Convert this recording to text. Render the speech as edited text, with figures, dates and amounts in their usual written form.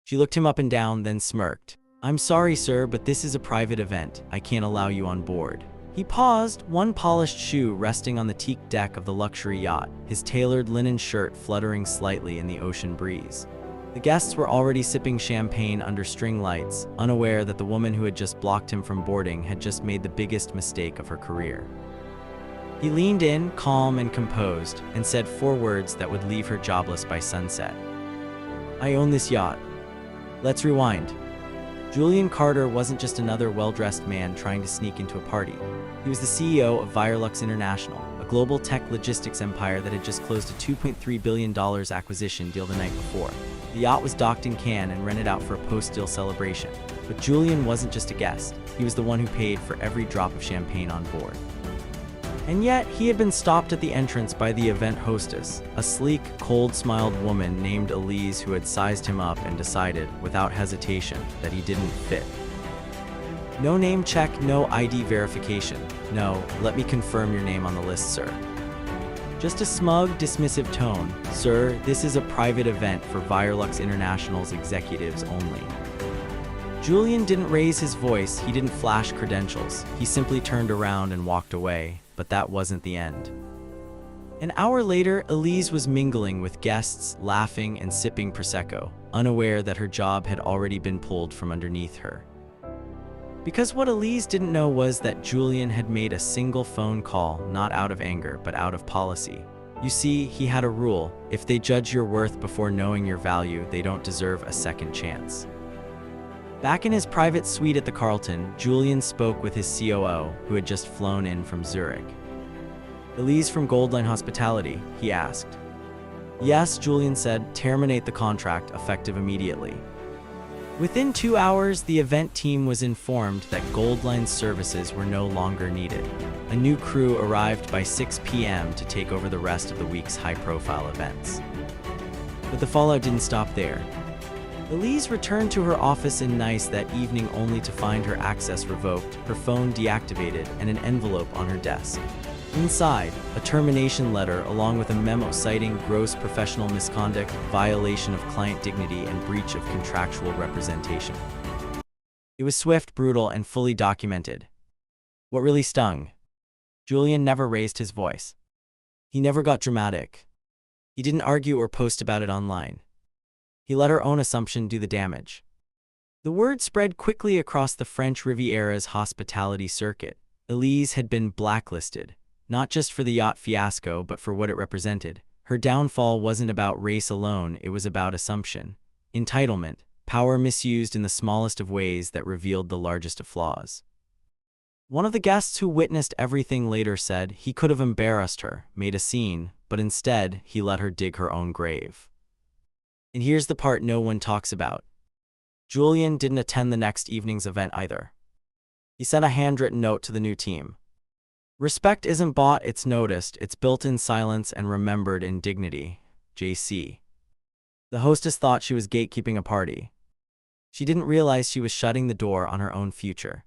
She looked him up and down, then smirked. "I'm sorry, sir, but this is a private event. I can't allow you on board." He paused, one polished shoe resting on the teak deck of the luxury yacht, his tailored linen shirt fluttering slightly in the ocean breeze. The guests were already sipping champagne under string lights, unaware that the woman who had just blocked him from boarding had just made the biggest mistake of her career. He leaned in, calm and composed, and said 4 words that would leave her jobless by sunset. "I own this yacht. Let's rewind." Julian Carter wasn't just another well-dressed man trying to sneak into a party. He was the CEO of Virelux International, a global tech logistics empire that had just closed a $2.3 billion acquisition deal the night before. The yacht was docked in Cannes and rented out for a post-deal celebration. But Julian wasn't just a guest. He was the one who paid for every drop of champagne on board. And yet, he had been stopped at the entrance by the event hostess, a sleek, cold-smiled woman named Elise who had sized him up and decided, without hesitation, that he didn't fit. "No name check, no ID verification. No, let me confirm your name on the list, sir." Just a smug, dismissive tone. "Sir, this is a private event for Virelux International's executives only." Julian didn't raise his voice, he didn't flash credentials. He simply turned around and walked away. But that wasn't the end. An hour later, Elise was mingling with guests, laughing and sipping Prosecco, unaware that her job had already been pulled from underneath her. Because what Elise didn't know was that Julian had made a single phone call, not out of anger, but out of policy. You see, he had a rule: if they judge your worth before knowing your value, they don't deserve a second chance. Back in his private suite at the Carlton, Julian spoke with his COO, who had just flown in from Zurich. "Elise from Goldline Hospitality?" he asked. "Yes," Julian said. "Terminate the contract, effective immediately." Within 2 hours, the event team was informed that Goldline's services were no longer needed. A new crew arrived by 6 p.m. to take over the rest of the week's high-profile events. But the fallout didn't stop there. Elise returned to her office in Nice that evening only to find her access revoked, her phone deactivated, and an envelope on her desk. Inside, a termination letter along with a memo citing gross professional misconduct, violation of client dignity, and breach of contractual representation. It was swift, brutal, and fully documented. What really stung? Julian never raised his voice. He never got dramatic. He didn't argue or post about it online. He let her own assumption do the damage. The word spread quickly across the French Riviera's hospitality circuit. Elise had been blacklisted, not just for the yacht fiasco, but for what it represented. Her downfall wasn't about race alone, it was about assumption, entitlement, power misused in the smallest of ways that revealed the largest of flaws. One of the guests who witnessed everything later said he could have embarrassed her, made a scene, but instead he let her dig her own grave. And here's the part no one talks about. Julian didn't attend the next evening's event either. He sent a handwritten note to the new team. "Respect isn't bought, it's noticed. It's built in silence and remembered in dignity. JC." The hostess thought she was gatekeeping a party. She didn't realize she was shutting the door on her own future.